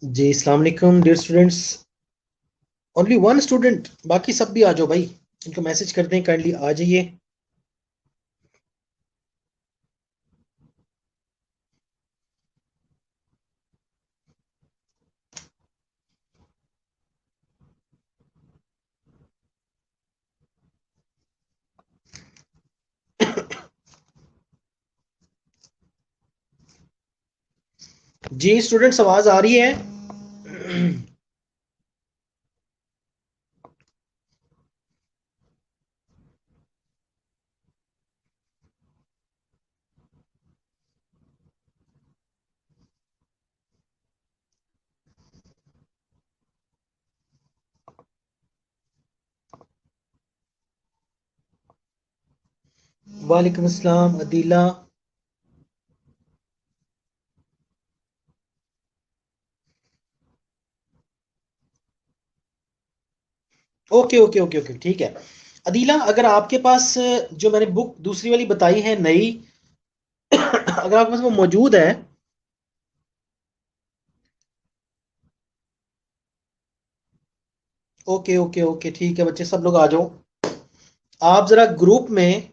जी अस्सलाम वालेकुम dear students. Only one student, बाकी सब भी आ जाओ भाई। इनको मैसेज करते हैं काइंडली आ जाइए। जी स्टूडेंट्स, आवाज आ रही है? वालेकुम अस्सलाम Adeela. Okay okay okay okay, ठीक है। अदीला, अगर आपके पास जो मैंने बुक दूसरी वाली बताई है नई, अगर आपके पास वो मौजूद है। ओके ओके ओके, ठीक है बच्चे, सब लोग आ जाओ। आप जरा ग्रुप में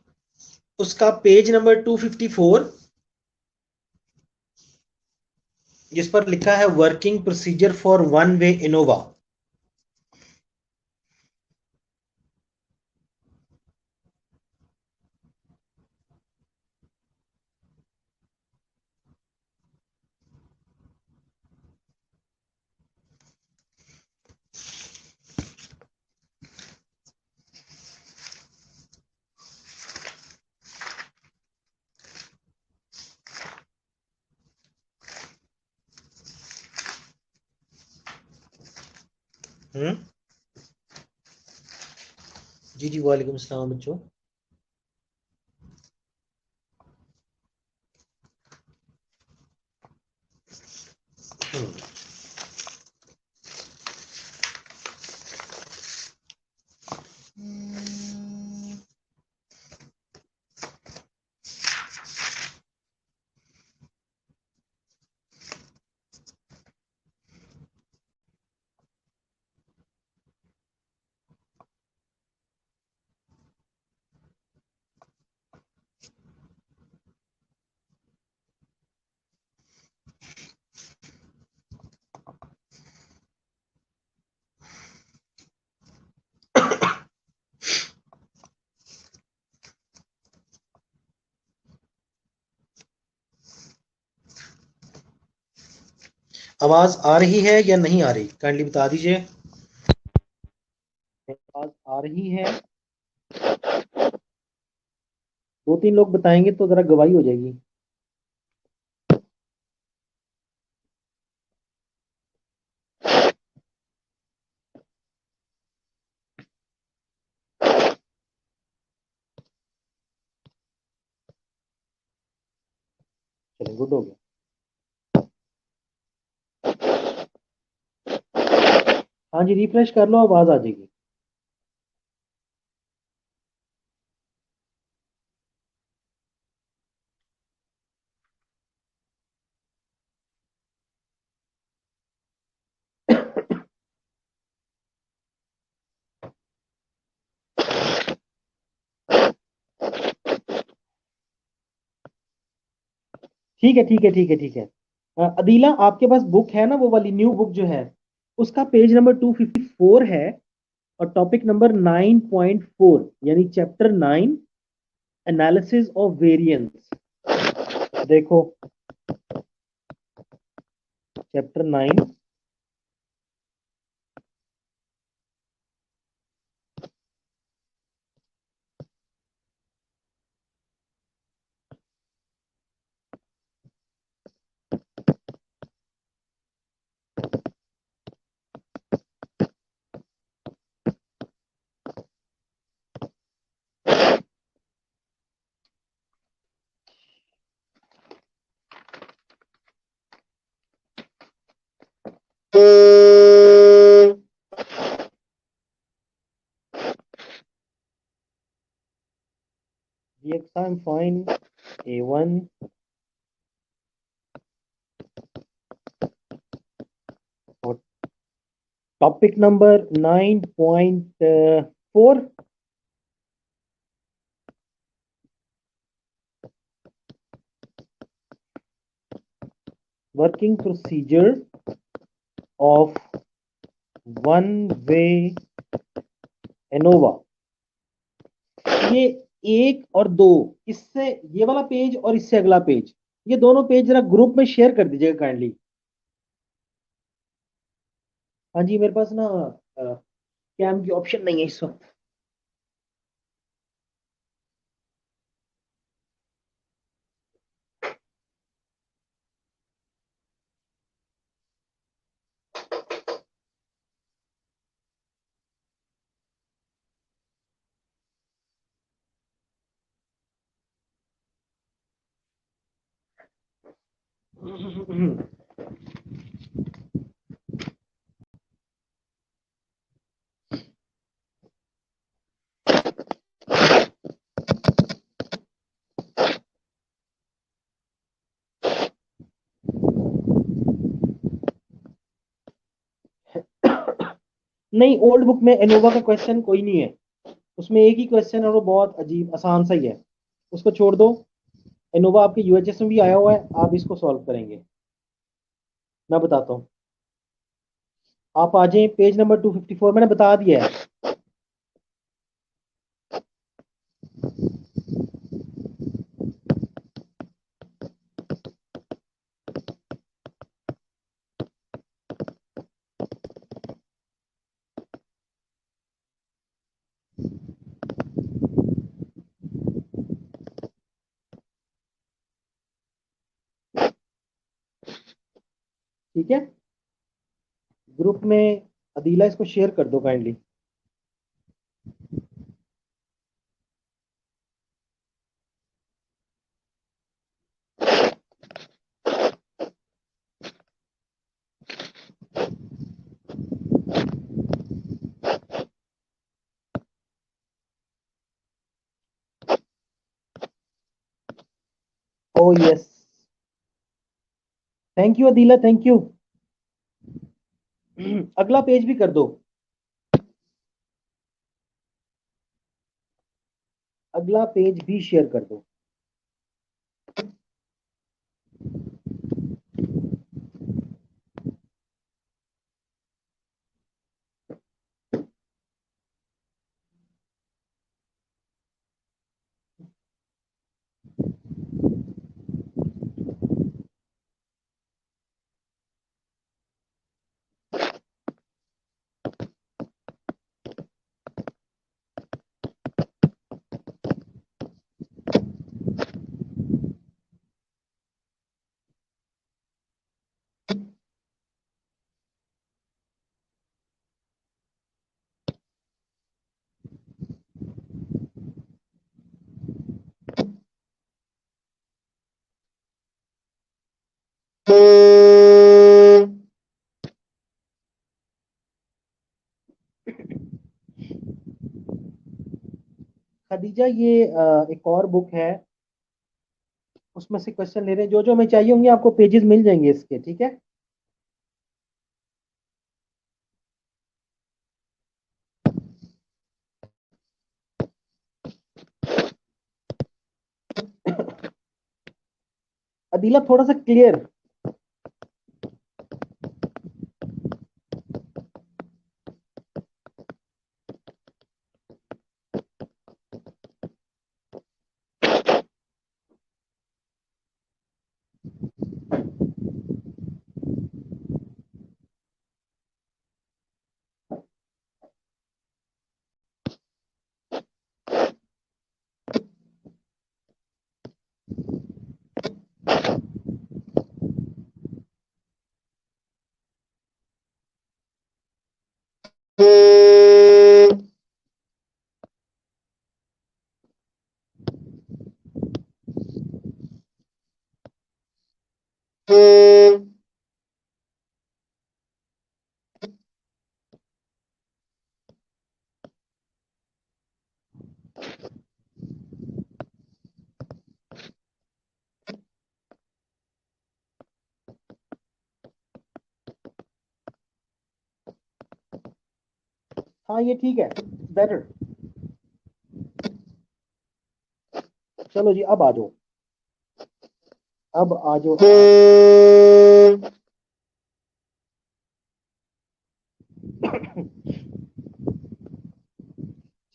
उसका पेज नंबर 254, जिस पर लिखा है working procedure for one way Innova. Hmm. जी जी, वालेकुम अस्सलाम बच्चों। हम्म। आवाज आ रही है या नहीं आ रही, काइंडली बता दीजिए। आवाज आ रही है? दो तीन लोग बताएंगे तो जरा गवाही हो जाएगी। चलो, गुड हो गया। हाँ जी, रिफ्रेश कर लो, आवाज आ जाएगी। ठीक है ठीक है ठीक है ठीक है। अदीला, आपके पास बुक है ना, वो वाली न्यू बुक जो है, उसका पेज नंबर 254 है। और टॉपिक नंबर 9.4, यानी चैप्टर 9, एनालिसिस ऑफ वेरिएंस। देखो, chapter 9। Yes, I'm fine. A1. Topic number 9.4, working procedure of one way ANOVA. ये एक और दो, इससे ये वाला पेज और इससे अगला पेज, ये दोनों पेज जरा ग्रुप में शेयर कर दीजिएगा काइंडली। हाँ जी, मेरे पास ना कैम की ऑप्शन नहीं है इस वक्त। नहीं, ओल्ड बुक में एनोवा का क्वेश्चन कोई नहीं है, उसमें एक ही क्वेश्चन है और वो बहुत अजीब आसान सा ही है, उसको छोड़ दो। एनोवा आपके यूएचएस में भी आया हुआ है, आप इसको सॉल्व करेंगे। मैं बताता हूँ, आप आ जाए पेज नंबर 254, मैंने बता दिया है। ठीक है, ग्रुप में अदीला इसको शेयर कर दो kindly. O yes, thank you Adeela, thank you. अगला पेज भी कर दो, अगला पेज भी शेयर कर दो। खदीजा, ये एक और बुक है, उसमें से क्वेश्चन ले रहे हैं, जो जो हमें चाहिए होंगे आपको पेजेस मिल जाएंगे इसके, ठीक है। अदीला थोड़ा सा क्लियर। हाँ ये ठीक है, बेटर। चलो जी, अब आ जाओ, अब आ जाओ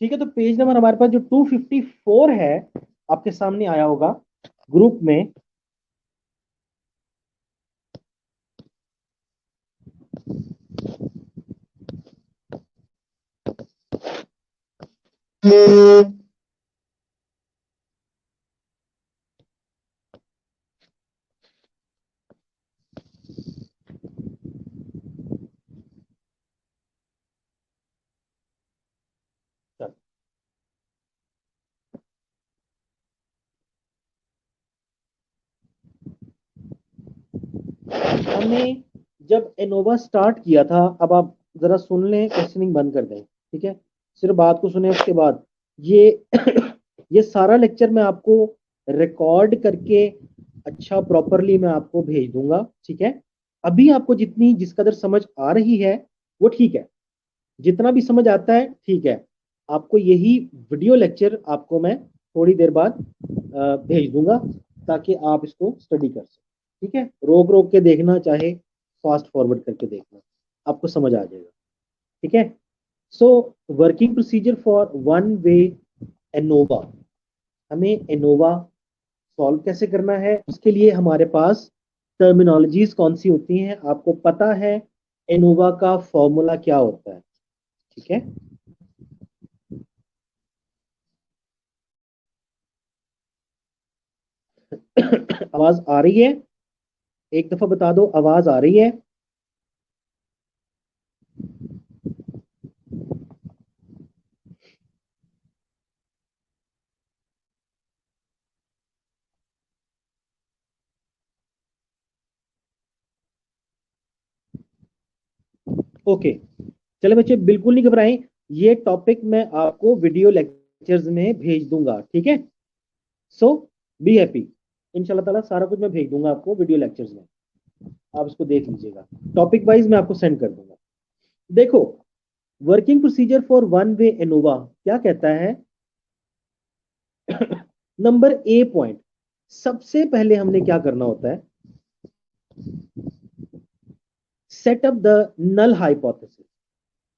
ठीक है, तो पेज नंबर हमारे पास जो 254 है आपके सामने आया होगा ग्रुप में। चलो, हमने जब एनोवा स्टार्ट किया था, अब आप जरा सुन लें, क्वेश्चनिंग बंद कर दें, ठीक है, सिर्फ बात को सुने, उसके बाद ये ये सारा लेक्चर मैं आपको रिकॉर्ड करके अच्छा प्रॉपरली मैं आपको भेज दूंगा, ठीक है। अभी आपको जितनी जिस कदर समझ आ रही है वो ठीक है, जितना भी समझ आता है ठीक है। आपको यही वीडियो लेक्चर आपको मैं थोड़ी देर बाद भेज दूंगा, ताकि आप इसको स्टडी कर सकें, ठीक है। रोक रोक के देखना, चाहे फास्ट फॉरवर्ड करके देखना, आपको समझ आ जाएगा, ठीक है। So working procedure for one way ANOVA, हमें एनोवा सॉल्व कैसे करना है, उसके लिए हमारे पास टर्मिनोलॉजीज कौन सी होती हैं, आपको पता है एनोवा का फॉर्मूला क्या होता है, ठीक है। आवाज आ रही है? एक दफा बता दो, आवाज आ रही है? ओके, चले बच्चे, बिल्कुल नहीं घबराएं, ये टॉपिक मैं आपको वीडियो लेक्चर्स में भेज दूंगा, ठीक है। सो बी हैप्पी, इंशाल्लाह ताला सारा कुछ मैं भेज दूंगा आपको वीडियो लेक्चर्स में, आप इसको देख लीजिएगा, टॉपिक वाइज मैं आपको सेंड कर दूंगा। देखो, working procedure for one way ANOVA क्या कहता है। नंबर ए पॉइंट, सबसे पहले हमने क्या करना होता है, set up the null hypothesis.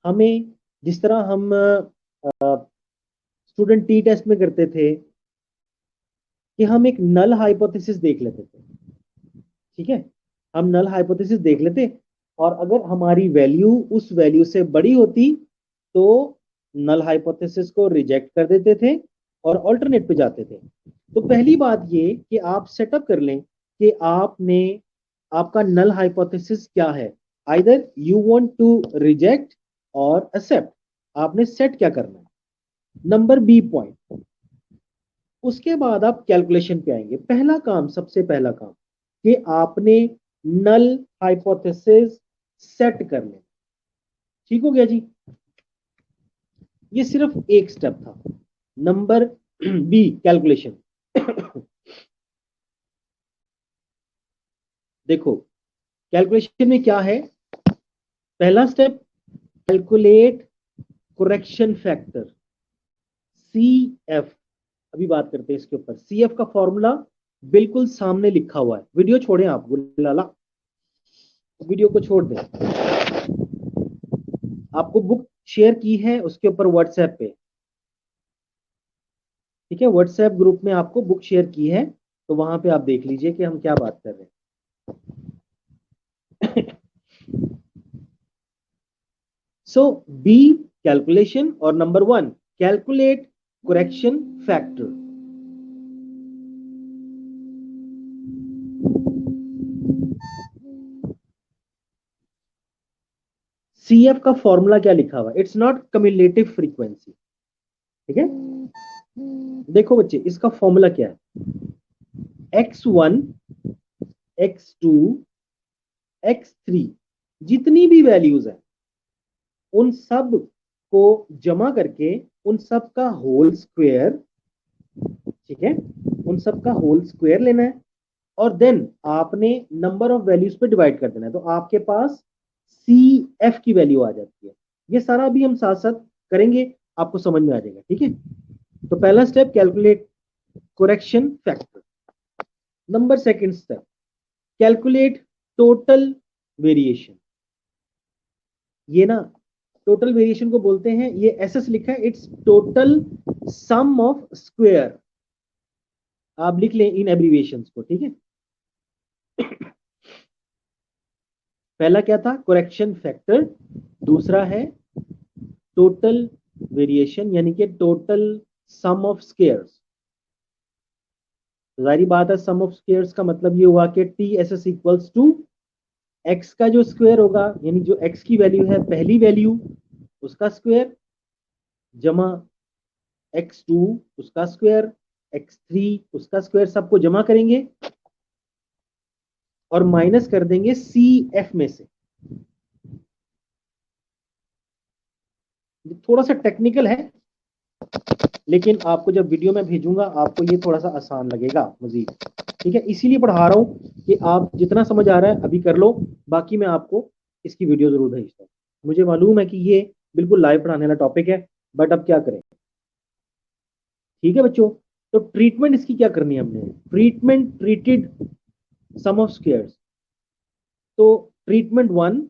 हमें जिस तरह हम स्टूडेंट टी टेस्ट में करते थे कि हम एक नल हाइपोथेसिस देख लेते थे, ठीक है, हम नल हाइपोथेसिस देख लेते, और अगर हमारी वैल्यू उस वैल्यू से बड़ी होती तो नल हाइपोथेसिस को रिजेक्ट कर देते थे और ऑल्टरनेट पे जाते थे। तो पहली बात ये कि आप सेटअप कर लें कि आपने, आपका नल हाइपोथेसिस क्या है, either you want to reject और एक्सेप्ट, आपने सेट क्या करना है। नंबर बी पॉइंट, उसके बाद आप कैलकुलेशन पे आएंगे। पहला काम, सबसे पहला काम कि आपने नल हाइपोथेसिस सेट कर लें, ठीक हो गया जी। ये सिर्फ एक स्टेप था। Number B, calculation. देखो, कैलकुलेशन में क्या है, पहला step, calculate correction factor, C F. अभी बात करते हैं इसके ऊपर। सी एफ का फॉर्मूला बिल्कुल सामने लिखा हुआ है, वीडियो छोड़ें आप, गुलाला वीडियो को छोड़ दें। आपको बुक शेयर की है उसके ऊपर व्हाट्सएप पे, ठीक है, व्हाट्सएप ग्रुप में आपको बुक शेयर की है, तो वहां पे आप देख लीजिए कि हम क्या बात कर रहे हैं। सो बी, कैलकुलेशन, और number one, calculate correction factor. CF का फॉर्मूला क्या लिखा हुआ है, इट्स नॉट कम्युलेटिव फ्रीक्वेंसी, ठीक है। देखो बच्चे, इसका फॉर्मूला क्या है, x1, x2, x3, जितनी भी वैल्यूज है उन सब को जमा करके उन सब का होल स्क्वायर, ठीक है, उन सब का होल स्क्वायर लेना है, और देन आपने नंबर ऑफ वैल्यूज पे डिवाइड कर देना है, तो आपके पास सी एफ की वैल्यू आ जाती है। ये सारा भी हम साथ साथ करेंगे, आपको समझ में आ जाएगा, ठीक है। तो पहला step calculate correction factor. Number second step calculate total variation. ये ना टोटल वेरिएशन को बोलते हैं, ये एसएस लिखा है, it's total sum of square. आप लिख लें इन एब्रीविएशंस को, ठीक है। पहला क्या था, करेक्शन फैक्टर। दूसरा है टोटल वेरिएशन, यानी कि टोटल सम ऑफ स्क्वायर्स। जारी बात है, सम ऑफ स्क्वायर्स का मतलब ये हुआ कि T S S equals to X का जो स्क्वायर होगा, यानी जो एक्स की वैल्यू है पहली वैल्यू उसका स्क्वायर, जमा x2 उसका स्क्वायर, x3 उसका स्क्वायर, सबको जमा करेंगे और माइनस कर देंगे सी एफ में से। थोड़ा सा टेक्निकल है, लेकिन आपको जब वीडियो में भेजूंगा आपको ये थोड़ा सा आसान लगेगा मजीद, ठीक है। इसीलिए पढ़ा रहा हूं कि आप जितना समझ आ रहा है अभी कर लो, बाकी मैं आपको इसकी वीडियो जरूर भेजता हूँ। मुझे मालूम है कि ये बिल्कुल लाइव पढ़ाने वाला टॉपिक है, बट अब क्या करें, ठीक है बच्चों। तो ट्रीटमेंट इसकी क्या करनी है हमने, treatment treated sum of squares. तो treatment 1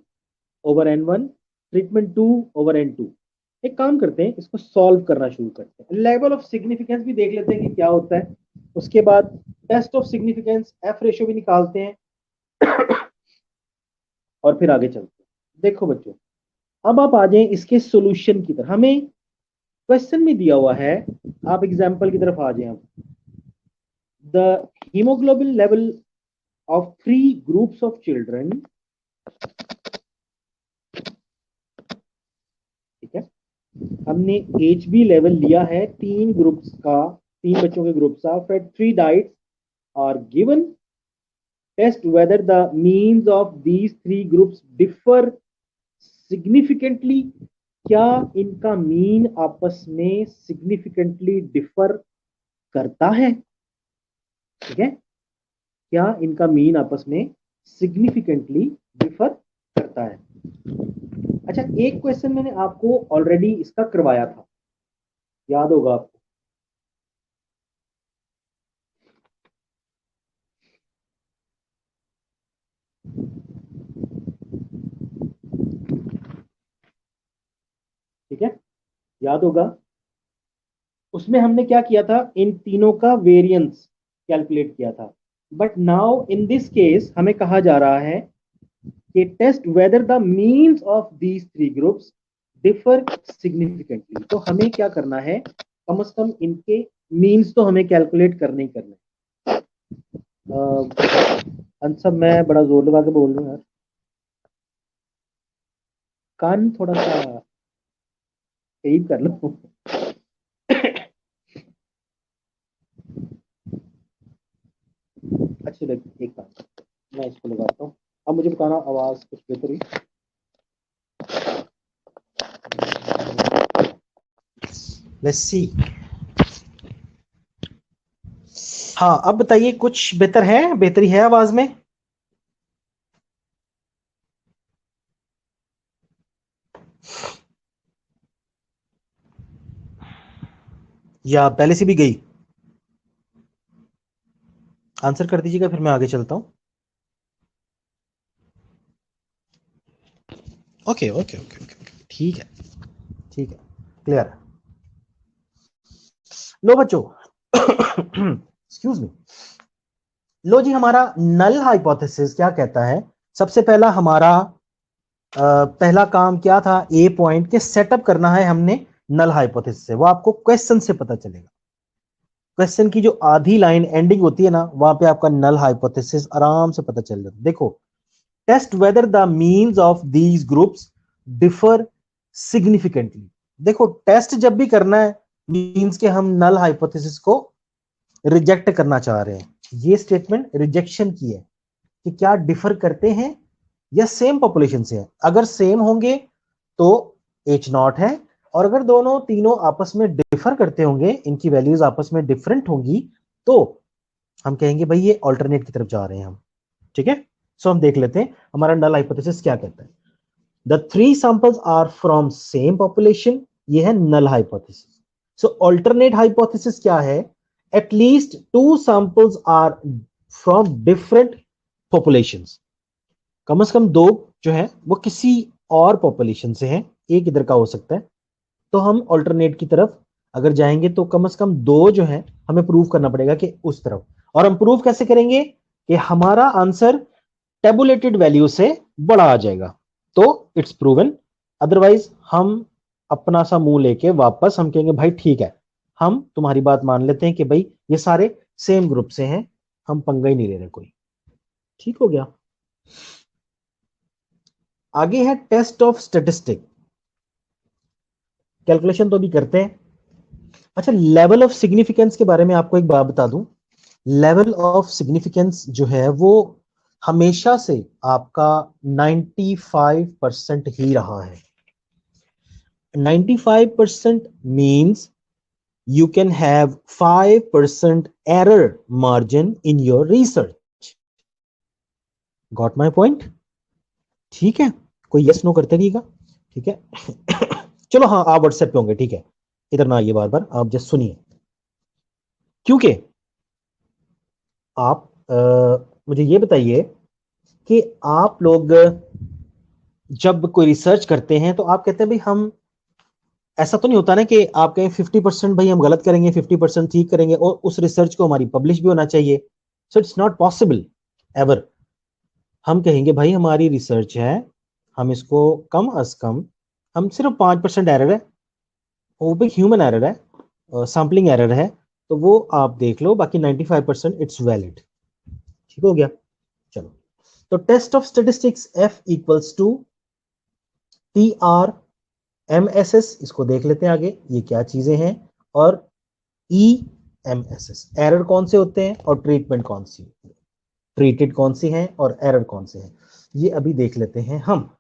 over n1, treatment 2 over n2। एक काम करते हैं, इसको सॉल्व करना शुरू करते हैं। लेवल ऑफ सिग्निफिकेंस भी देख लेते हैं कि क्या होता है, उसके बाद test of significance F ratio भी निकालते हैं और फिर आगे चलते हैं। देखो बच्चों, अब आप आ जाएं इसके सॉल्यूशन की तरफ। हमें क्वेश्चन में दिया हुआ है, आप एग्जांपल की तरफ आ जाएं। अब the haemoglobin level of 3 groups of children, ठीक है। हमने एच बी लेवल लिया है 3 ग्रुप्स का, 3 बच्चों के ग्रुप्स का, फिर 3 diets are given. Test whether the means of these 3 groups differ significantly. क्या इनका मीन आपस में सिग्निफिकेंटली डिफर करता है, ठीक है। क्या इनका मीन आपस में सिग्निफिकेंटली डिफर करता है। अच्छा, एक क्वेश्चन मैंने आपको ऑलरेडी इसका करवाया था, याद होगा आपको। ठीक है, याद होगा। उसमें हमने क्या किया था, इन तीनों का वेरिएंस कैलकुलेट किया था। But now in this case हमें कहा जा रहा है कि test whether the means of these 3 groups differ significantly. तो हमें क्या करना है, कम से कम इनके मीन्स तो हमें कैलकुलेट करने ही करने। अंसब मैं बड़ा जोर लगा के बोल रहा हूँ यार, कान थोड़ा सा करीब कर लो। अच्छा देखिए, एक बात मैं इसको लगाता हूँ, अब मुझे बताना आवाज कुछ बेहतर हुई। Let's see. हाँ, अब बताइए कुछ बेहतर है, बेहतरी है आवाज में? या पहले से भी गई? आंसर कर दीजिएगा, फिर मैं आगे चलता हूँ। ओके ओके ओके ओके, ठीक है ठीक है, क्लियर। लो बच्चों, एक्सक्यूज मी। लो जी, हमारा नल हाइपोथेसिस क्या कहता है। सबसे पहला हमारा पहला काम क्या था, ए पॉइंट के सेटअप करना है हमने नल हाइपोथेसिस से। वो आपको क्वेश्चन से पता चलेगा। क्वेश्चन की जो आधी लाइन एंडिंग होती है ना, वहां पे आपका नल हाइपोथेसिस आराम से पता चल जाता है। देखो, test whether the means of these groups differ significantly. देखो, टेस्ट जब भी करना है, मीन्स के हम नल हाइपोथेसिस को रिजेक्ट करना चाह रहे हैं। ये स्टेटमेंट रिजेक्शन की है कि क्या डिफर करते हैं या सेम पॉपुलेशन से है। अगर सेम होंगे तो एच नॉट है, और अगर दोनों तीनों आपस में डिफर करते होंगे, इनकी वैल्यूज आपस में डिफरेंट होंगी, तो हम कहेंगे भाई ये ऑल्टरनेट की तरफ जा रहे हैं हम, ठीक है। सो हम देख लेते हैं हमारा नल हाइपोथेसिस क्या कहता है। The 3 samples are from same population, ये है null hypothesis. So alternate hypothesis क्या है? At least 2 samples are from different populations, कम से कम 2 जो है वो किसी और पॉपुलेशन से हैं, एक इधर का हो सकता है। तो हम अल्टरनेट की तरफ अगर जाएंगे तो कम से कम 2 जो है हमें प्रूव करना पड़ेगा कि उस तरफ। और हम प्रूव कैसे करेंगे कि हमारा आंसर टेबुलेटेड वैल्यू से बड़ा आ जाएगा, तो इट्स प्रूवन। अदरवाइज हम अपना सा मुंह लेके वापस हम कहेंगे भाई ठीक है, हम तुम्हारी बात मान लेते हैं कि भाई ये सारे सेम ग्रुप से हैं, हम पंगा ही नहीं ले रहे कोई। ठीक हो गया। आगे है टेस्ट ऑफ स्टैटिस्टिक। कैलकुलेशन तो भी करते हैं। अच्छा, लेवल ऑफ सिग्निफिकेंस के बारे में आपको एक बात बता दूं। लेवल ऑफ सिग्निफिकेंस जो है वो हमेशा से आपका 95% ही रहा है। 95% means you can have 5% error margin in your research. Got my point? ठीक है, कोई यस नो करते रहिएगा, ठीक है। चलो हाँ, आप व्हाट्सएप पे होंगे, ठीक है, इधर ना आइए बार बार, आप जस्ट सुनिए। क्योंकि आप मुझे ये बताइए कि आप लोग जब कोई रिसर्च करते हैं तो आप कहते हैं भाई हम, ऐसा तो नहीं होता ना कि आप कहें 50% भाई हम गलत करेंगे, 50% ठीक करेंगे और उस रिसर्च को हमारी पब्लिश भी होना चाहिए। So it's not possible ever. हम कहेंगे भाई हमारी रिसर्च है, हम इसको कम अज कम, हम सिर्फ 5% एरर है, वो भी ह्यूमन एरर है, सैम्पलिंग एरर है, तो वो आप देख लो, बाकी 95% इट्स वैलिड। ठीक हो गया। चलो, तो test of statistics F equals to TRMSS, इसको देख लेते हैं आगे ये क्या चीजें हैं, और EMSS, एरर कौन से होते हैं और ट्रीटमेंट कौन सी, ट्रीटेड कौन सी है और एरर कौन से हैं, ये अभी देख लेते हैं हम।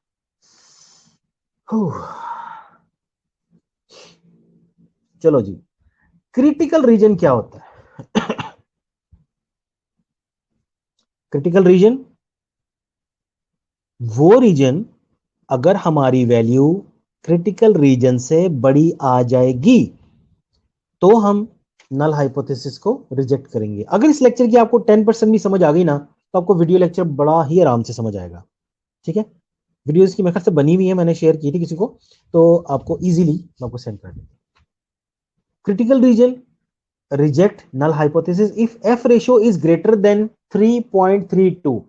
चलो जी, क्रिटिकल रीजन क्या होता है? क्रिटिकल रीजन वो रीजन अगर हमारी वैल्यू क्रिटिकल रीजन से बड़ी आ जाएगी तो हम नल हाइपोथेसिस को रिजेक्ट करेंगे। अगर इस लेक्चर की आपको 10% भी समझ आ गई ना, तो आपको वीडियो लेक्चर बड़ा ही आराम से समझ आएगा। ठीक है, वीडियो इसकी मेरे ख्याल से बनी हुई है, मैंने शेयर की थी किसी को, तो आपको इजीली मैं आपको सेंड कर दूंगा। Critical region reject null hypothesis if F ratio is greater than 3.32।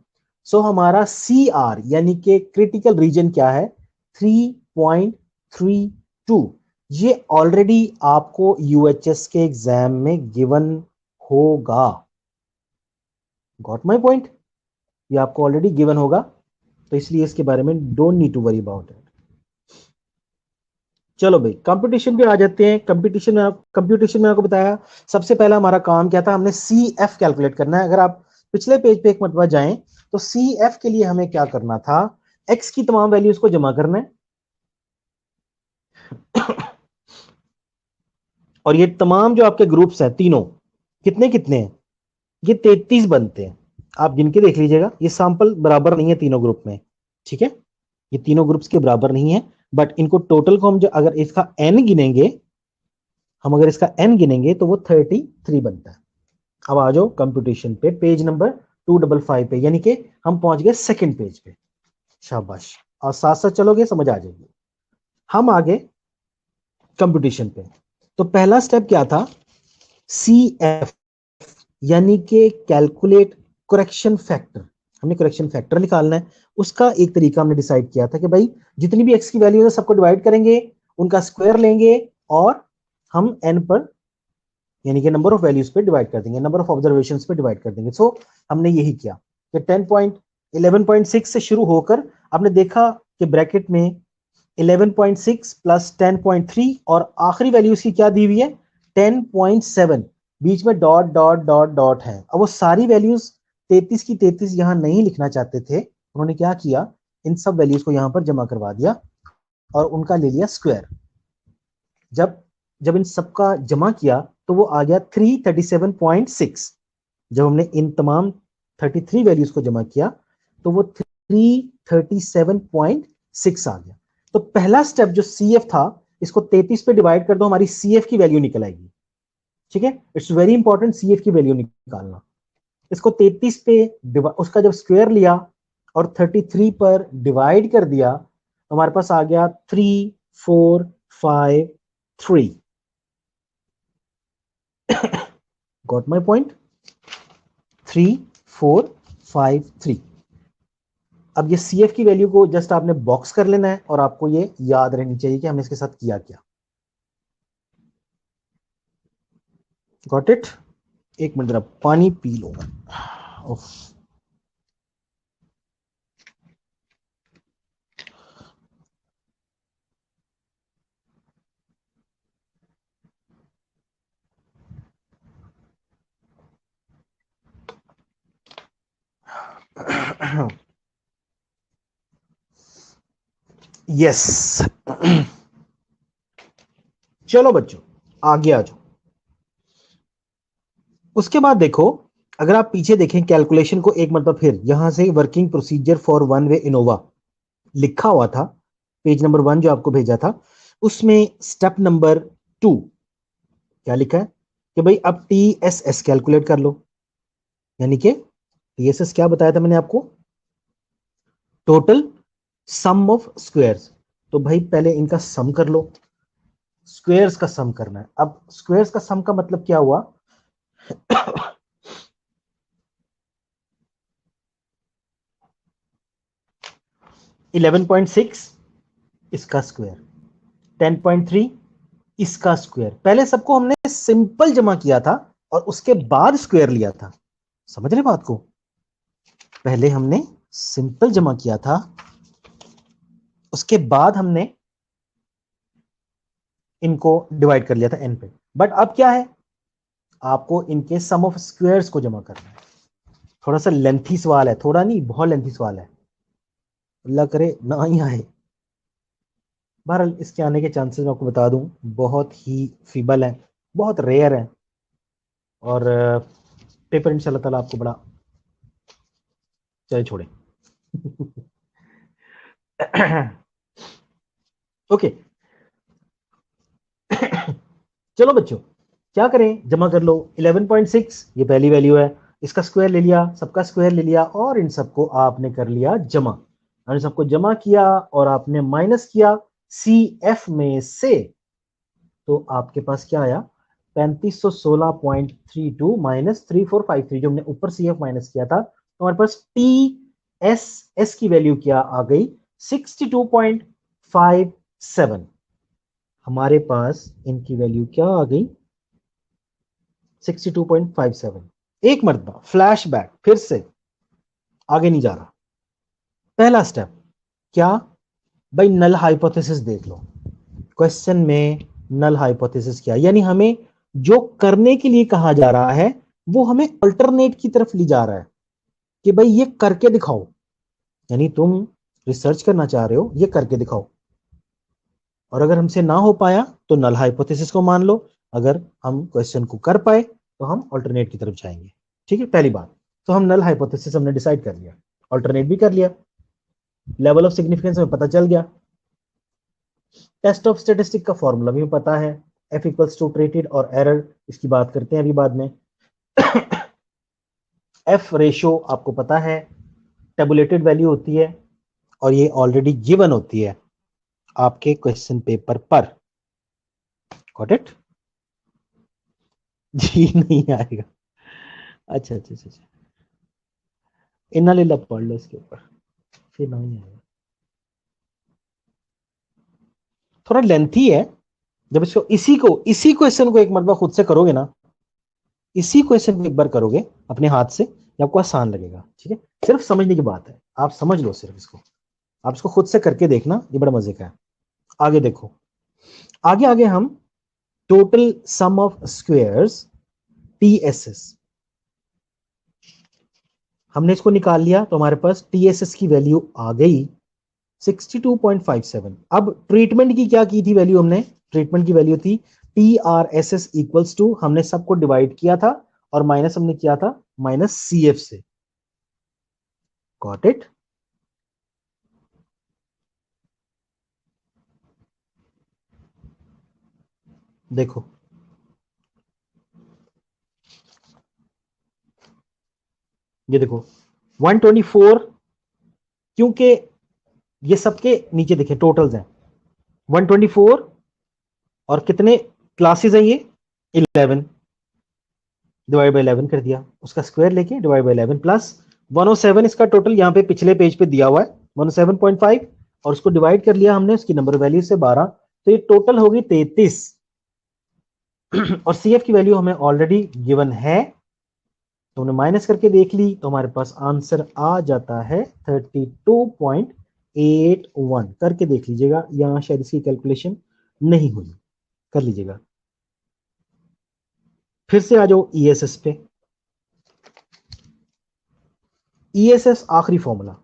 So हमारा CR यानी कि क्रिटिकल रीजन क्या है? 3.32। ये ऑलरेडी आपको UHS के एग्जाम में गिवन होगा। Got my point? ये आपको ऑलरेडी गिवन होगा, तो इसलिए इसके बारे में don't need to worry about it. चलो भाई, कंपटीशन पे आ जाते हैं। कंपटीशन में आपको बताया सबसे पहला हमारा काम क्या था, हमने CF कैलकुलेट करना है। अगर आप पिछले पेज पे एक मरतबा जाएं तो CF के लिए हमें क्या करना था, X की तमाम वैल्यूज को जमा करना है और ये तमाम जो आपके ग्रुप्स हैं तीनों, कितने कितने हैं? ये 33 बनते हैं। आप गिनके देख लीजिएगा, ये सैंपल बराबर नहीं है तीनों ग्रुप में, ठीक है, ये तीनों ग्रुप्स के बराबर नहीं है, बट इनको टोटल को हम जो अगर इसका n गिनेंगे, हम अगर इसका n गिनेंगे तो वो 33 बनता है। अब आ जाओ कंप्यूटेशन पे, पेज नंबर 255 पे, यानी कि हम पहुंच गए सेकंड पेज पे। शाबाश, और साथ साथ चलोगे समझ आ जाएगी। हम आगे कंप्यूटेशन पे, तो पहला स्टेप क्या था, CF यानी कि कैलकुलेट करेक्शन फैक्टर। हमने करेक्शन फैक्टर निकालना है। उसका एक तरीका हमने डिसाइड किया था कि भाई जितनी भी x की वैल्यू है सबको डिवाइड करेंगे, उनका स्क्वायर लेंगे और हम n पर यानी कि नंबर ऑफ वैल्यूज पे डिवाइड कर देंगे, नंबर ऑफ ऑब्जर्वेशंस पे डिवाइड कर देंगे। सो हमने यही किया कि 11.6 से शुरू होकर आपने देखा कि ब्रैकेट में 11.6 प्लस 10.3 और आखिरी वैल्यू इसकी क्या दी हुई है, 10.7, बीच में डॉट डॉट डॉट डॉट है। अब वो सारी वैल्यूज 33 की 33 यहां नहीं लिखना चाहते थे, उन्होंने क्या किया, इन सब वैल्यूज को यहां पर जमा करवा दिया और उनका ले लिया स्क्वायर। जब जब इन सबका जमा किया तो वो आ गया 337.6। जब हमने इन तमाम 33 वैल्यूज को जमा किया तो वो 337.6 6 आ गया। तो पहला स्टेप जो CF था, इसको 33 पे डिवाइड कर दो, हमारी CF की वैल्यू निकल आएगी। ठीक है, इट्स वेरी इंपॉर्टेंट CF की वैल्यू निकालना। इसको 33 पे उसका जब स्क्वायर लिया और 33 पर डिवाइड कर दिया, हमारे पास आ गया 3453। Got my point? 3453। अब ये CF की वैल्यू को जस्ट आपने बॉक्स कर लेना है और आपको ये याद रहनी चाहिए कि हमने इसके साथ किया क्या। Got it? एक मिनट जरा पानी पी लूंगा। यस। चलो बच्चों आगे आ जाओ। उसके बाद देखो, अगर आप पीछे देखें कैलकुलेशन को एक मतलब, फिर यहां से working procedure for one way Innova लिखा हुआ था, पेज नंबर 1 जो आपको भेजा था, उसमें स्टेप नंबर 2 क्या लिखा है कि भाई अब TSS कैलकुलेट कर लो। यानी कि TSS क्या बताया था मैंने आपको? Total sum of squares. तो भाई पहले इनका सम कर लो, स्क्वायर्स का सम करना है। अब स्क्वायर्स का सम का मतलब क्या हुआ? 11.6 इसका स्क्वायर, 10.3 इसका स्क्वायर। पहले सबको हमने सिंपल जमा किया था और उसके बाद स्क्वायर लिया था। समझ रहे बात को? पहले हमने सिंपल जमा किया था, उसके बाद हमने इनको डिवाइड कर लिया था n पे। बट अब क्या है, आपको इनके सम ऑफ स्क्वायर्स को जमा करना है। थोड़ा सा लेंथी सवाल है, थोड़ा नहीं बहुत लेंथी सवाल है, अल्लाह करे ना ही आए। बहरहाल इसके आने के चांसेस मैं आपको बता दूं बहुत ही फीबल है, बहुत रेयर है। और पेपर इंशाल्लाह ताला आपको बड़ा, चले छोड़े। ओके। चलो बच्चों क्या करें, जमा कर लो। 11.6 ये पहली वैल्यू है, इसका स्क्वायर ले लिया, सबका स्क्वायर ले लिया और इन सबको आपने कर लिया जमा। इन सबको जमा किया और आपने माइनस किया CF में से, तो आपके पास क्या आया? 3516.32 माइनस 3453, जो हमने ऊपर CF माइनस किया था, तो हमारे पास TSS की वैल्यू क्या आ गई? 62.57। हमारे पास इनकी वैल्यू क्या आ गई? 62.57। एक मरतबा फ्लैशबैक, फिर से आगे नहीं जा रहा। पहला स्टेप क्या? भाई नल हाइपोथेसिस देख लो। क्वेश्चन में नल हाइपोथेसिस क्या, यानी हमें जो करने के लिए कहा जा रहा है वो हमें अल्टरनेट की तरफ ले जा रहा है कि भाई ये करके दिखाओ। यानी तुम रिसर्च करना चाह रहे हो, ये करके दिखाओ। और अगर हमसे ना हो पाया तो नल हाइपोथेसिस को मान लो, अगर हम क्वेश्चन को कर पाए तो हम अल्टरनेट की तरफ जाएंगे। ठीक है, पहली बात तो हम नल हाइपोथेसिस हमने डिसाइड कर लिया, अल्टरनेट भी कर लिया, लेवल ऑफ सिग्निफिकेंस में पता चल गया, टेस्ट ऑफ स्टेटिस्टिक का फॉर्मूला भी पता है, F इक्वल्स टू ट्रेटेड और एरर, इसकी बात करते हैं अभी बाद में। F रेशो आपको पता है, टेबुलेटेड वैल्यू होती है और ये ऑलरेडी गिवन होती है आपके क्वेश्चन पेपर पर। Got it? जी नहीं आएगा? अच्छा अच्छा अच्छा अच्छा, इन्ना लीला पढ़ लो इसके ऊपर, फिर नहीं आएगा। थोड़ा लेंथी है, जब इसको इसी क्वेश्चन को एक मरतबा खुद से करोगे ना, इसी क्वेश्चन को एक बार करोगे अपने हाथ से, ये आपको आसान लगेगा। ठीक है, सिर्फ समझने की बात है, आप समझ लो सिर्फ इसको, आप इसको खुद से करके देखना, ये बड़ा मजे का है। आगे देखो, आगे आगे हम total sum of squares TSS, हमने इसको निकाल लिया तो हमारे पास TSS की वैल्यू आ गई 62.57। अब ट्रीटमेंट की क्या की थी वैल्यू हमने? ट्रीटमेंट की वैल्यू थी TRSS इक्वल्स टू, हमने सबको डिवाइड किया था और माइनस हमने किया था माइनस CF से। Got it? देखो ये देखो 124, क्योंकि ये सबके नीचे देखे टोटल्स हैं 124, और कितने क्लासेस हैं ये 11, डिवाइड बाई 11 कर दिया, उसका स्क्वायर लेके डिवाइड बाई 11 प्लस 107, इसका टोटल यहाँ पे पिछले पेज पे दिया हुआ है 107.5, और उसको डिवाइड कर लिया हमने उसकी नंबर वैल्यू से 12, तो ये टोटल होगी 33। और सी एफ की वैल्यू हमें ऑलरेडी गिवन है, तो हमने माइनस करके देख ली, तो हमारे पास आंसर आ जाता है 32.81। करके देख लीजिएगा, यहां शायद इसकी कैलकुलेशन नहीं हुई, कर लीजिएगा। फिर से आ जाओ ईएसएस पे। ईएसएस आखिरी formula,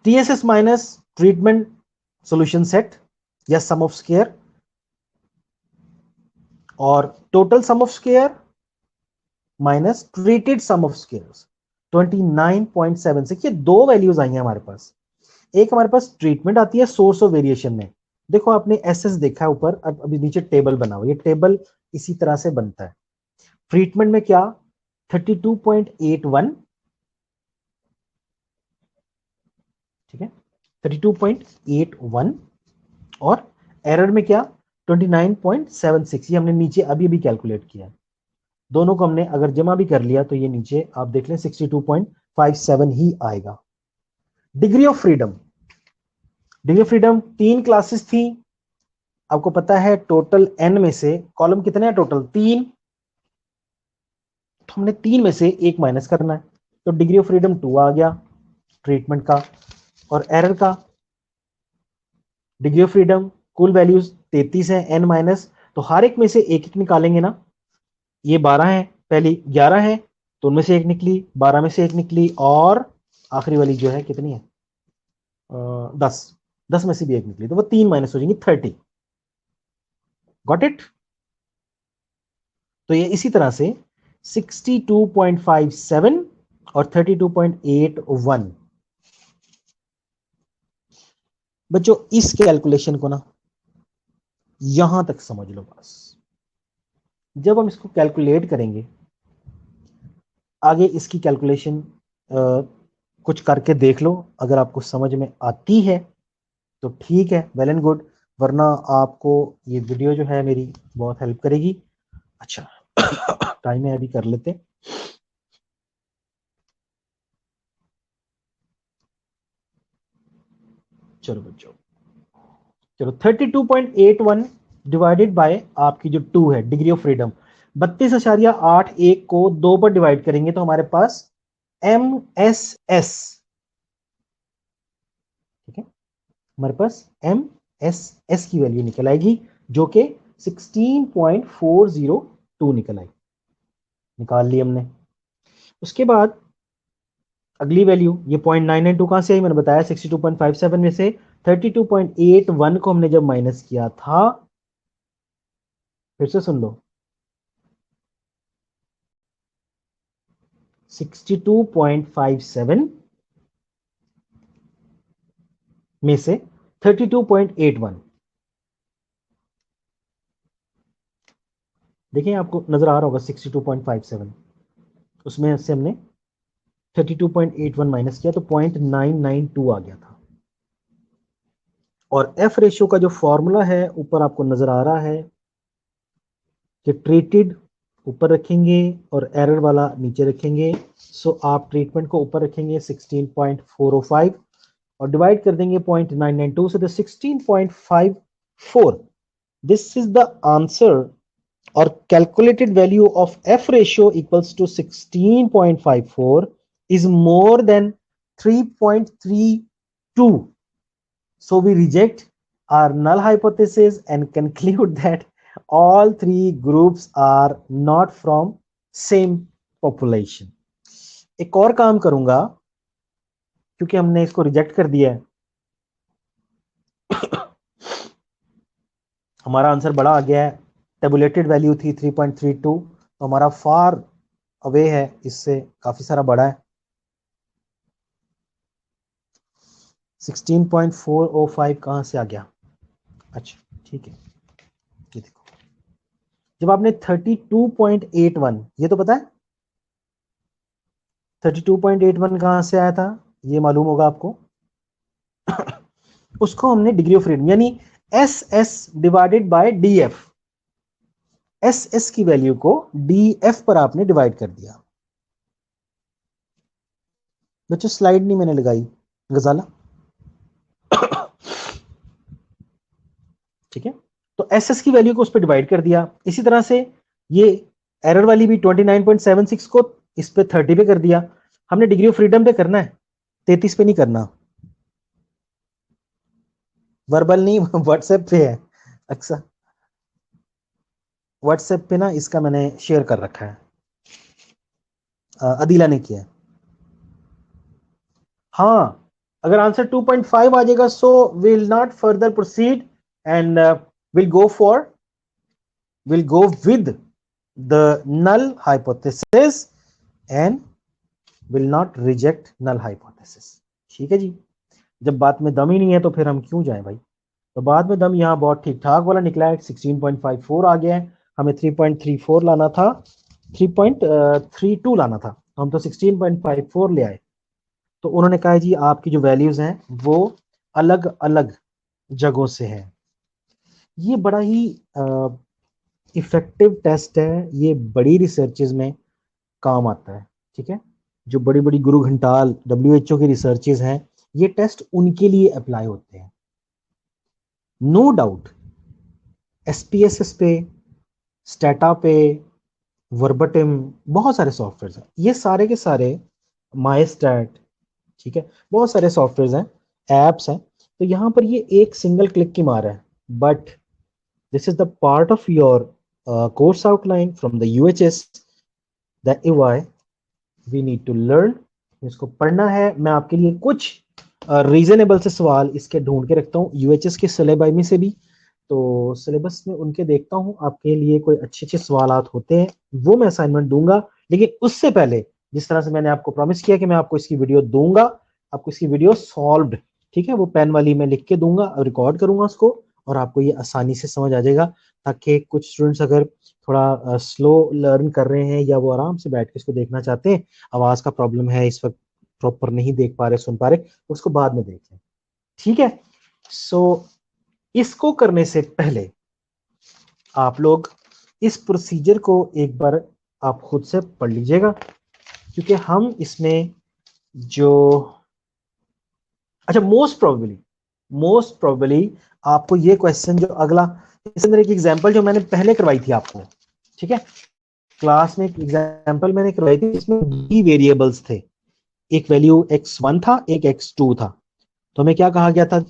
TSS minus treatment solution set या सम ऑफ स्क्वायर, और total sum of square minus treated sum of squares 29.76। ये दो वैल्यूज आई हैं हमारे पास। एक हमारे पास ट्रीटमेंट आती है सोर्स ऑफ वेरिएशन में, देखो आपने एसएस देखा है ऊपर, अब अभी नीचे टेबल बना हुआ, ये टेबल इसी तरह से बनता है। ट्रीटमेंट में क्या 32.81, ठीक है 32.81, और एरर में क्या 29.76, ये हमने नीचे अभी अभी कैलकुलेट किया। दोनों को हमने अगर जमा भी कर लिया तो ये नीचे आप देख लें 62.57 ही आएगा। Degree of freedom, degree of freedom 3 classes थी, आपको पता है टोटल n में से कॉलम कितने हैं, टोटल 3, तो हमने 3 में से एक माइनस करना है, तो डिग्री ऑफ फ्रीडम 2 आ गया ट्रीटमेंट का, और एरर का डिग्री ऑफ फ्रीडम कुल वैल्यूज 33 है, n माइनस, तो हर एक में से एक एक निकालेंगे ना, ये 12 है, पहली 11 है, तो उनमें से एक निकली, 12 में से एक निकली, और आखिरी वाली जो है कितनी है 10, 10 में से भी एक निकली, तो वो 3 माइनस हो जाएंगी 30। Got it. तो ये इसी तरह से 62.57 और 32.81। बच्चों इस कैलकुलेशन को ना यहां तक समझ लो बस, जब हम इसको कैलकुलेट करेंगे आगे इसकी कैलकुलेशन कुछ करके देख लो, अगर आपको समझ में आती है तो ठीक है, वेल एंड गुड, वरना आपको ये वीडियो जो है मेरी बहुत हेल्प करेगी। अच्छा टाइम है अभी कर लेते, चलो बच्चों, चलो 32.81 डिवाइडेड बाय आपकी जो 2 है डिग्री ऑफ फ्रीडम, 32.81 को 2 पर डिवाइड करेंगे तो हमारे पास MSS, ठीक है, हमारे पास MSS की वैल्यू निकल आएगी जो कि 16.402 निकल आई, निकाल ली हमने। उसके बाद अगली वैल्यू ये 0.992 कहां से आई, मैंने बताया 62.57 में से 32.81 को हमने जब माइनस किया था, फिर से सुन लो 62.57 में से 32.81, देखिए आपको नजर आ रहा होगा 62.57, उसमें से हमने 32.81 माइनस किया तो 0.992 आ गया था। और एफ रेशियो का जो फॉर्मूला है ऊपर आपको नजर आ रहा है कि ट्रीटेड ऊपर रखेंगे और एरर वाला नीचे रखेंगे, सो आप ट्रीटमेंट को ऊपर रखेंगे 16.405 और डिवाइड कर देंगे 0.992 से, 16.54, दिस इज द आंसर, और calculated value of F ratio equals to 16.54 is more than 3.32. So we reject our null hypothesis and conclude that all three groups are not from same population. एक और काम करूंगा क्योंकि हमने इसको reject कर दिया है, हमारा आंसर बड़ा आ गया है, टेबुलेटेड वैल्यू थी 3.32, तो हमारा फार अवे है, इससे काफी सारा बड़ा है। 16.405 कहाँ से आ गया? अच्छा ठीक है, ये देखो, जब आपने 32.81, ये तो पता है 32.81 कहाँ से आया था, ये मालूम होगा आपको। उसको हमने डिग्री ऑफ फ्रीडम यानी S S divided by D F, S S की वैल्यू को डी एफ पर आपने डिवाइड कर दिया। बच्चों स्लाइड नहीं मैंने लगाई गजाला, ठीक है। तो एस एस की वैल्यू को उस पर डिवाइड कर दिया। इसी तरह से ये एरर वाली भी 29.76 को इस पे 30 पे कर दिया। हमने डिग्री ऑफ फ्रीडम पे करना है, 33 पे नहीं करना। वर्बल नहीं, व्हाट्सएप पे है। अच्छा, व्हाट्सएप पे ना इसका मैंने शेयर कर रखा है, अदीला ने किया है। हाँ, अगर आंसर 2.5 आ जाएगा so will not further proceed and will go for will go with the null hypothesis and will not reject null hypothesis. ठीक है जी, जब बात में दम ही नहीं है तो फिर हम क्यों जाएं भाई। तो बाद में दम यहाँ बहुत ठीक ठाक वाला निकला है, 16.54 आ गया है। हमें 3.34 लाना था, 3.32 लाना था, हम तो 16.54 ले आए। तो उन्होंने कहा जी आपकी जो वैल्यूज हैं वो अलग अलग जगहों से हैं। ये बड़ा ही इफेक्टिव टेस्ट है, ये बड़ी रिसर्चेज में काम आता है। ठीक है, जो बड़ी बड़ी गुरु घंटाल WHO की रिसर्चेज हैं, ये टेस्ट उनके लिए अप्लाई होते हैं। नो डाउट SPSS पे, स्टेटा पे, वर्बटिम, बहुत सारे सॉफ्टवेयर हैं, ये सारे के सारे, माइस्टैट, ठीक है, बहुत सारे सॉफ्टवेयर हैं, एप्स हैं। तो यहाँ पर ये एक सिंगल क्लिक की मार है, but this is the part of your course outline from the UHS the EY we need to learn. इसको पढ़ना है। मैं आपके लिए कुछ रीजनेबल से सवाल इसके ढूंढ के रखता हूँ UHS के सिलेबस में से भी, तो सिलेबस में उनके देखता हूँ आपके लिए कोई अच्छे अच्छे सवाल होते हैं, वो मैं असाइनमेंट दूंगा। लेकिन उससे पहले जिस तरह से मैंने आपको प्रॉमिस किया कि मैं आपको इसकी वीडियो दूंगा, आपको इसकी वीडियो सॉल्व्ड, ठीक है, वो पेन वाली मैं लिख के दूंगा, रिकॉर्ड करूंगा उसको, और आपको ये आसानी से समझ आ जाएगा, ताकि कुछ स्टूडेंट्स अगर थोड़ा स्लो लर्न कर रहे हैं या वो आराम से बैठ के इसको देखना चाहते हैं, आवाज का प्रॉब्लम है इस वक्त, प्रॉपर नहीं देख पा रहे सुन पा रहे, उसको बाद में देख लें। ठीक है, सो इसको करने से पहले आप लोग इस प्रोसीजर को एक बार आप खुद से पढ़ लीजिएगा, क्योंकि हम इसमें जो, अच्छा, मोस्ट प्रोबेबली आपको ये क्वेश्चन जो अगला, इस अंदर एक एग्जांपल जो मैंने पहले करवाई थी आपको, ठीक है, क्लास में एक एग्जांपल मैंने करवाई थी, इसमें 2 वेरिएबल्स थे, एक वैल्यू x1 था, एक x2 था। तो हमें क्या कहा गया था,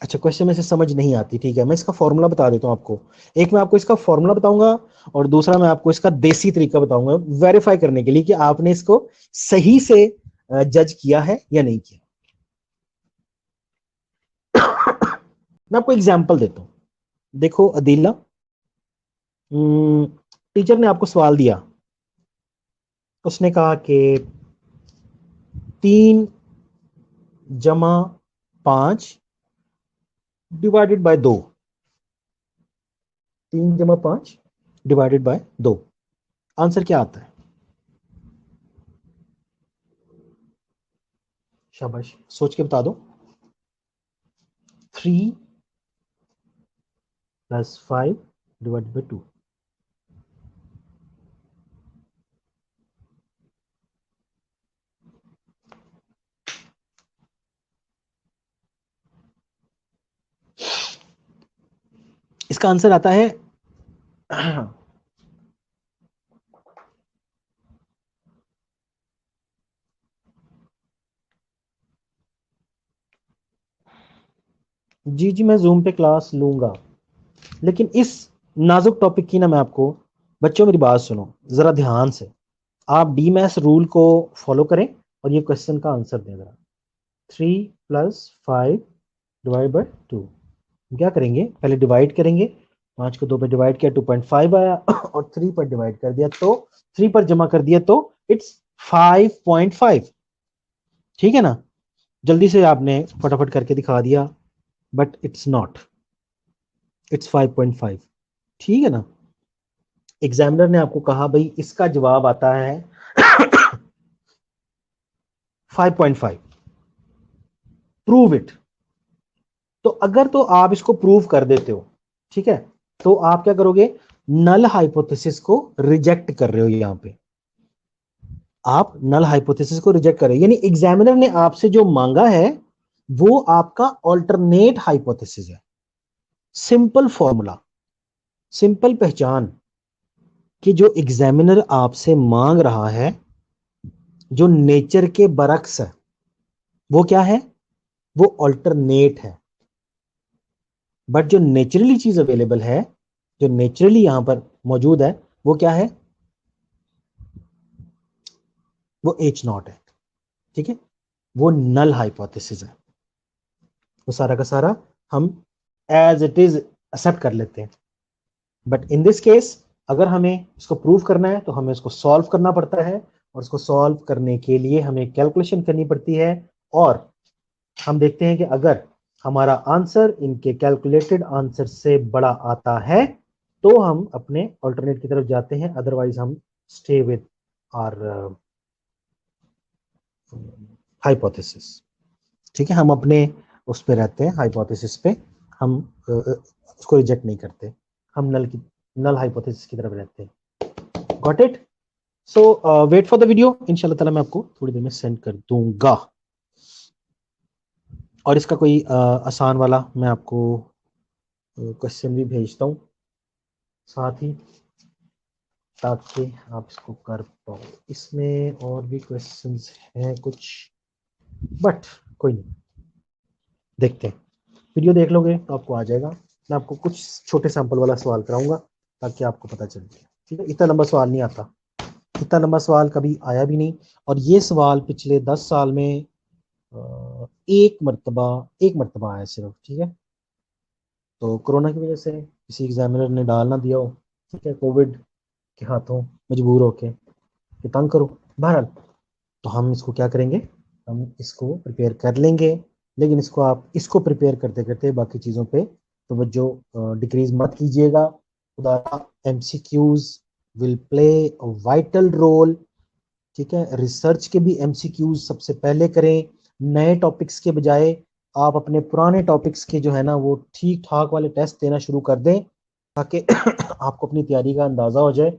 अच्छा क्वेश्चन में से समझ नहीं आती, ठीक है, मैं इसका फॉर्मूला बता देता हूं आपको। एक मैं आपको इसका फॉर्मूला बताऊंगा और दूसरा मैं आपको इसका देसी तरीका बताऊंगा वेरीफाई करने के लिए कि आपने इसको सही से जज किया है या नहीं किया। मैं आपको एग्जांपल देता हूं, देखो अदीला, टीचर ने आपको सवाल दिया, उसने कहा कि 3+5 divided by 2, 3+5 divided by 2, answer क्या आता है? शाबाश, सोच के बता दो। 3+5 डिवाइडेड बाय 2, इसका आंसर आता है जी जी, मैं जूम पे क्लास लूंगा, लेकिन इस नाजुक टॉपिक की ना, मैं आपको, बच्चों मेरी बात सुनो जरा ध्यान से, आप डीमैथ्स रूल को फॉलो करें और ये क्वेश्चन का आंसर दें जरा। 3+5 डिवाइड बाय 2, क्या करेंगे, पहले डिवाइड करेंगे 5 को 2 पे डिवाइड किया 2.5 आया और 3 पर डिवाइड कर दिया तो 3 पर जमा कर दिया तो इट्स 5.5। ठीक है ना, जल्दी से आपने फटाफट करके दिखा दिया, बट इट्स नॉट, इट्स 5.5। ठीक है ना, एग्जामिनर ने आपको कहा भाई इसका जवाब आता है 5.5, प्रूव इट। तो अगर तो आप इसको प्रूव कर देते हो, ठीक है, तो आप क्या करोगे, नल हाइपोथेसिस को रिजेक्ट कर रहे हो। यहां पे आप नल हाइपोथेसिस को रिजेक्ट कर रहे हो, यानी एग्जामिनर ने आपसे जो मांगा है वो आपका ऑल्टरनेट हाइपोथेसिस है। सिंपल फॉर्मूला, सिंपल पहचान कि जो एग्जामिनर आपसे मांग रहा है जो नेचर के बरक्स है वो क्या है, वो ऑल्टरनेट है। बट जो नेचुरली चीज अवेलेबल है, जो नेचुरली यहां पर मौजूद है, वो क्या है, वो एच नॉट है। ठीक है, वो नल हाइपोथेसिस है। वो सारा का सारा हम एज इट इज एक्सेप्ट कर लेते हैं। बट इन दिस केस अगर हमें इसको प्रूव करना है तो हमें इसको सॉल्व करना पड़ता है, और इसको सॉल्व करने के लिए हमें कैलकुलेशन करनी पड़ती है। और हम देखते हैं कि अगर हमारा आंसर इनके कैलकुलेटेड आंसर से बड़ा आता है तो हम अपने ऑल्टरनेट की तरफ जाते हैं, अदरवाइज हम स्टे विद आवर हाइपोथेसिस। ठीक है, हम अपने उस पे रहते हैं, हाइपोथेसिस पे। हम उसको रिजेक्ट नहीं करते, हम नल हाइपोथेसिस की तरफ रहते हैं। Got it. So wait for the video, इंशाल्लाह ताला मैं आपको थोड़ी देर में सेंड कर दूंगा। और इसका कोई आसान वाला मैं आपको क्वेश्चन भी भेजता हूँ साथ ही, ताकि आप इसको कर पाओ। इसमें और भी क्वेश्चंस हैं कुछ, बट कोई नहीं, देखते हैं। वीडियो देख लोगे तो आपको आ जाएगा। मैं आपको कुछ छोटे सैंपल वाला सवाल कराऊंगा ताकि आपको पता चल जाए। ठीक है, इतना लंबा सवाल नहीं आता, इतना लंबा सवाल कभी आया भी नहीं। और ये सवाल पिछले 10 साल में एक मर्तबा आया सिर्फ। ठीक है, तो कोरोना की वजह से किसी एग्जामिनर ने डाल ना दिया हो, ठीक है, कोविड के हाथों मजबूर होके कि तंग करो। बहरहाल, तो हम इसको क्या करेंगे, हम इसको प्रिपेयर कर लेंगे। लेकिन इसको आप इसको प्रिपेयर करते करते बाकी चीज़ों पे तवज्जो डिक्रीज मत कीजिएगा। खुदा, MCQs will play vital role. ठीक है, रिसर्च के भी एमसीक्यूज सबसे पहले करें, नए टॉपिक्स के बजाय आप अपने पुराने टॉपिक्स के जो है ना वो ठीक ठाक वाले टेस्ट देना शुरू कर दें, ताकि आपको अपनी तैयारी का अंदाजा हो जाए।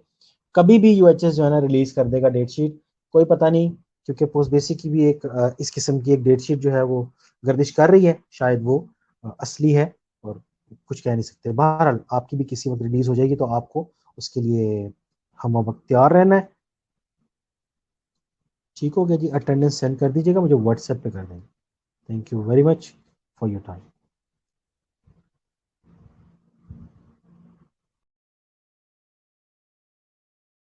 कभी भी यूएचएस जो है ना रिलीज कर देगा डेट शीट, कोई पता नहीं, क्योंकि पोस्ट बेसिक की भी एक इस किस्म की एक डेट शीट जो है वो गर्दिश कर रही है, शायद वो असली है, और कुछ कह नहीं सकते। बहरहाल आपकी भी किसी वक्त रिलीज हो जाएगी, तो आपको उसके लिए हम वक्त तैयार रहना है। ठीक हो गया जी, अटेंडेंस सेंड कर दीजिएगा, मुझे व्हाट्सएप पे कर देंगे। Thank you very much for your time.